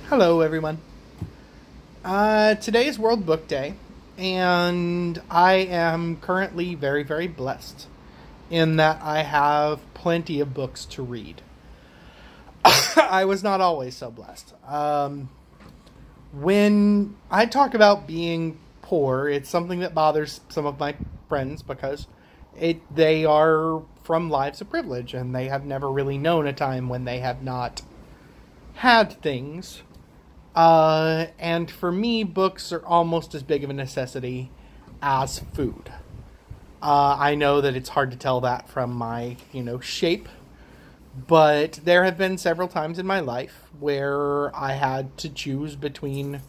Hello, everyone. Today is World Book Day, and I am currently very, very blessed in that I have plenty of books to read. I was not always so blessed. When I talk about being poor, it's something that bothers some of my friends because they are from lives of privilege, and they have never really known a time when they have not had things. And for me, books are almost as big of a necessity as food. I know that it's hard to tell that from my, shape, but there have been several times in my life where I had to choose between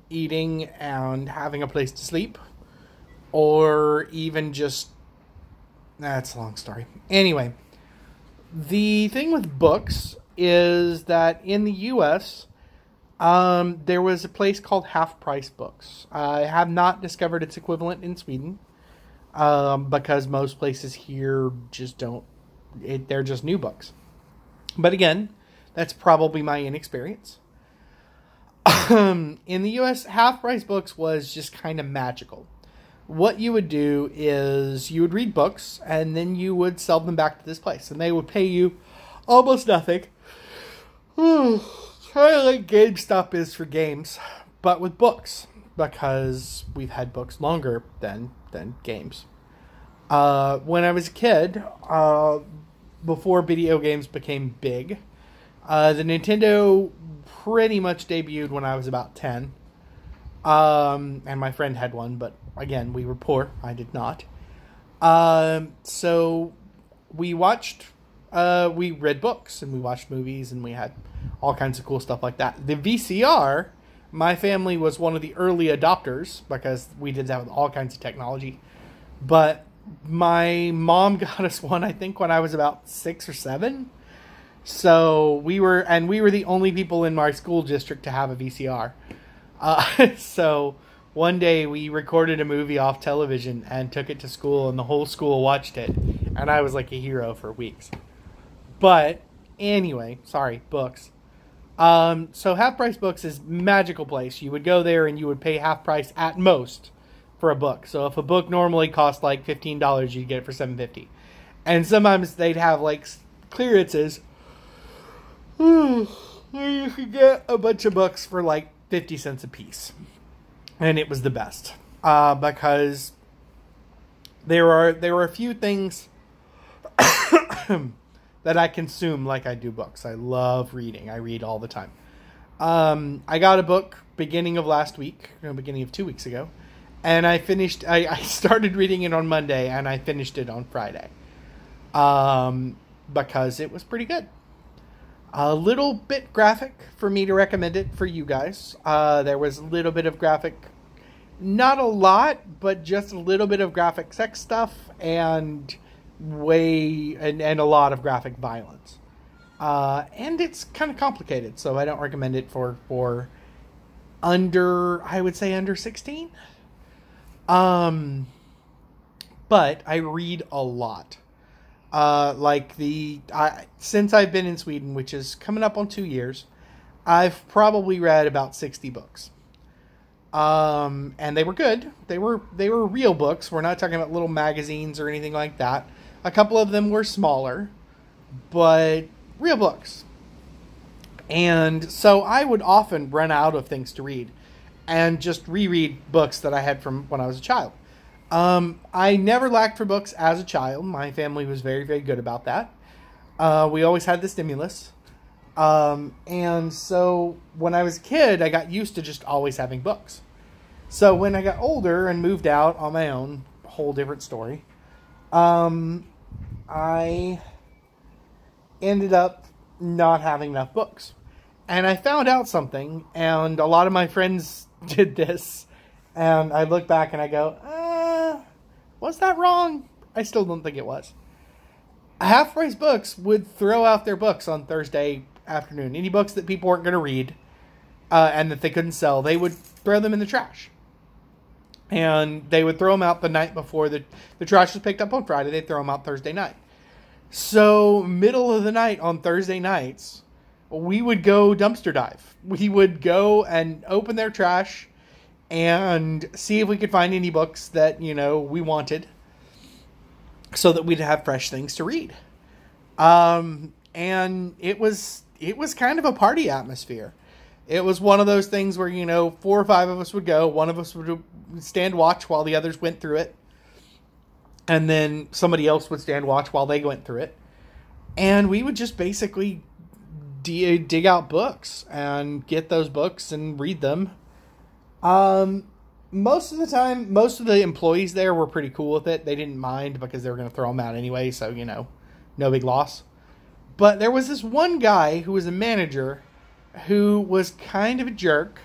eating and having a place to sleep, or even just... That's a long story. Anyway, the thing with books is that in the U.S., there was a place called Half Price Books. I have not discovered its equivalent in Sweden, because most places here just don't. They're just new books. But again, that's probably my inexperience. In the U.S., Half Price Books was just kind of magical. What you would do is you would read books, and then you would sell them back to this place, and they would pay you almost nothing. Kind of like GameStop is for games, but with books, because we've had books longer than games. When I was a kid, before video games became big, the Nintendo pretty much debuted when I was about 10. And my friend had one, but again, we were poor. I did not. So we read books, and we watched movies, and we had all kinds of cool stuff like that. The VCR, my family was one of the early adopters, because we did that with all kinds of technology. But my mom got us one, I think, when I was about 6 or 7. So we were the only people in my school district to have a VCR. So one day we recorded a movie off television and took it to school, and the whole school watched it, and I was like a hero for weeks. But anyway, sorry, books. So Half Price Books is a magical place. You would go there and you would pay half price at most for a book. So if a book normally cost like $15, you'd get it for $7.50. And sometimes they'd have like clearances where you could get a bunch of books for like 50 cents a piece. And it was the best. Because there were a few things that I consume like I do books. I love reading. I read all the time. I got a book beginning of 2 weeks ago. And I started reading it on Monday, and I finished it on Friday. Because it was pretty good. A little bit graphic for me to recommend it for you guys. There was a little bit of graphic, not a lot, but just a little bit of graphic sex stuff, and a lot of graphic violence. And it's kind of complicated, so I don't recommend it for under 16. But I read a lot. Since I've been in Sweden, which is coming up on 2 years, I've probably read about 60 books. And they were good. They were real books. We're not talking about little magazines or anything like that. A couple of them were smaller, but real books. And so I would often run out of things to read and just reread books that I had from when I was a child. I never lacked for books as a child. My family was very, very good about that. We always had the stimulus. And so when I was a kid, I got used to just always having books. So when I got older and moved out on my own, whole different story, I ended up not having enough books. And I found out something, and a lot of my friends did this, and I look back and I go, was that wrong? I still don't think it was. Half Price Books would throw out their books on Thursday afternoon. Any books that people weren't going to read and that they couldn't sell, they would throw them in the trash. And they would throw them out the night before the trash was picked up on Friday. They'd throw them out Thursday night. So, middle of the night on Thursday nights, we would go dumpster dive. We would go and open their trash and see if we could find any books that, we wanted, so that we'd have fresh things to read. And it was kind of a party atmosphere. It was one of those things where, 4 or 5 of us would go. One of us would stand watch while the others went through it. And then somebody else would stand watch while they went through it. And we would just basically dig out books and get those books and read them. Most of the time, most of the employees there were pretty cool with it. They didn't mind because they were going to throw them out anyway. So, no big loss. But there was this one guy who was a manager who was kind of a jerk.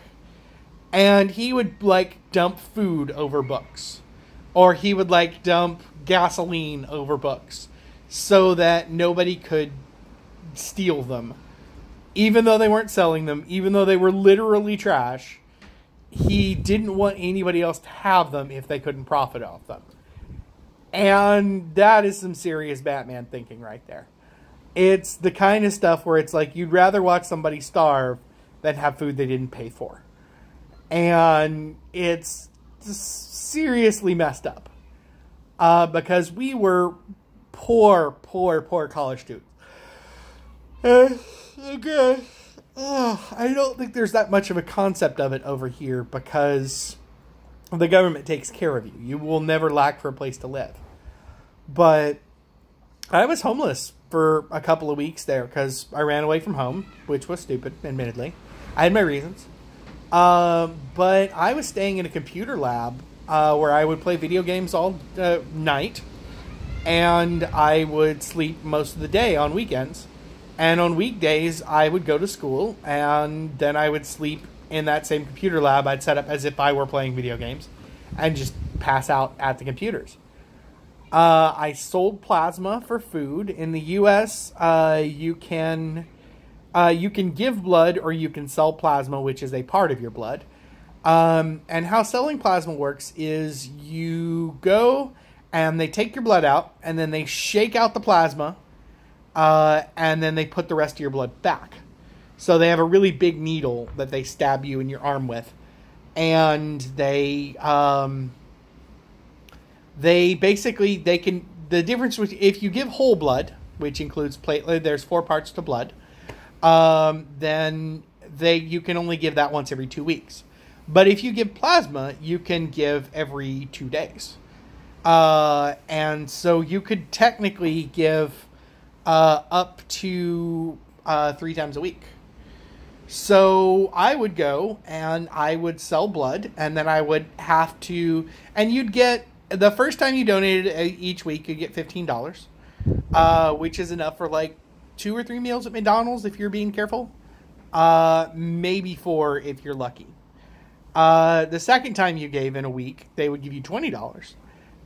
And he would, dump food over books. Or he would, dump gasoline over books. So that nobody could steal them. Even though they weren't selling them. Even though they were literally trash. He didn't want anybody else to have them if they couldn't profit off them. And that is some serious Batman thinking right there. It's the kind of stuff where it's like you'd rather watch somebody starve than have food they didn't pay for. And it's seriously messed up. Because we were poor college students. Okay. I don't think there's that much of a concept of it over here because the government takes care of you. You will never lack for a place to live. But I was homeless for a couple of weeks there because I ran away from home, which was stupid, admittedly. I had my reasons. But I was staying in a computer lab where I would play video games all night. And I would sleep most of the day on weekends. And on weekdays, I would go to school, and then I would sleep in that same computer lab I'd set up as if I were playing video games, and just pass out at the computers. I sold plasma for food. In the U.S., you can give blood, or you can sell plasma, which is a part of your blood. And how selling plasma works is you go, and they take your blood out, and then they shake out the plasma, and then they put the rest of your blood back. So they have a really big needle that they stab you in your arm with. And the difference with, if you give whole blood, which includes platelet, there's 4 parts to blood, then you can only give that once every 2 weeks. But if you give plasma, you can give every 2 days. And so you could technically give up to 3 times a week. So I would go and I would sell blood, and then I would have to, and you'd get, the first time you donated each week, you'd get $15, which is enough for 2 or 3 meals at McDonald's if you're being careful. Maybe 4 if you're lucky. The second time you gave in a week, they would give you $20.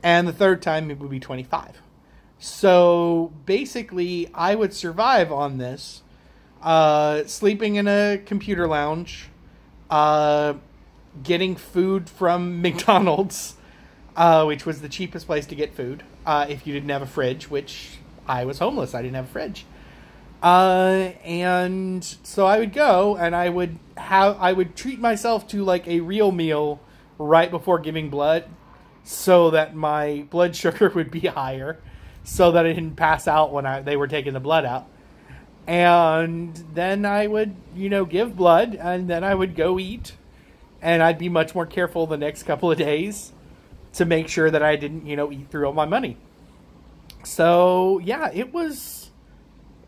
And the third time it would be $25. So basically, I would survive on this, sleeping in a computer lounge, getting food from McDonald's, which was the cheapest place to get food, if you didn't have a fridge, which I was homeless. I didn't have a fridge. And so I would go and I would treat myself to a real meal right before giving blood so that my blood sugar would be higher, so that I didn't pass out when they were taking the blood out. And then I would, give blood, and then I would go eat, and I'd be much more careful the next couple of days to make sure that I didn't, eat through all my money. So, yeah, it was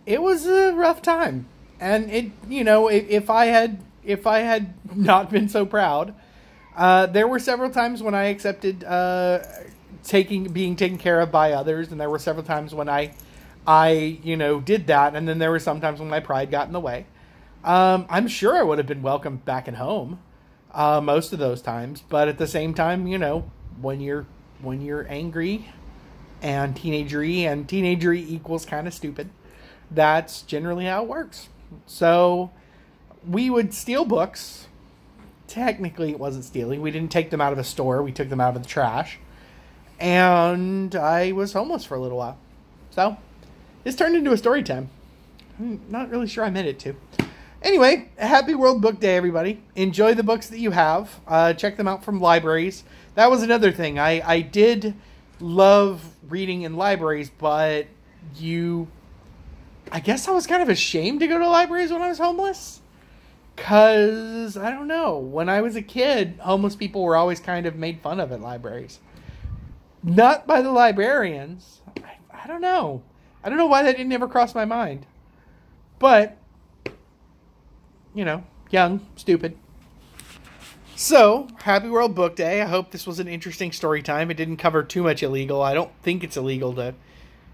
a rough time. And if I had not been so proud, there were several times when I accepted being taken care of by others, and there were several times when I did that, and then there were some times when my pride got in the way. I'm sure I would have been welcomed back at home most of those times, but at the same time, when you're angry and teenagery equals kind of stupid, that's generally how it works. So we would steal books. Technically, it wasn't stealing. We didn't take them out of a store. We took them out of the trash. And I was homeless for a little while. So, this turned into a story time. I'm not really sure I meant it to. Anyway, happy World Book Day, everybody. Enjoy the books that you have. Check them out from libraries. That was another thing. I did love reading in libraries, but I guess I was kind of ashamed to go to libraries when I was homeless. Because, I don't know, when I was a kid, homeless people were always kind of made fun of at libraries. Not by the librarians. I don't know. I don't know why that didn't ever cross my mind. But, you know, young, stupid. So, happy World Book Day. I hope this was an interesting story time. It didn't cover too much illegal. I don't think it's illegal to...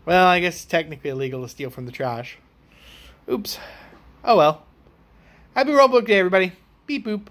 Well, I guess it's technically illegal to steal from the trash. Oops. Oh well. Happy World Book Day, everybody. Beep boop.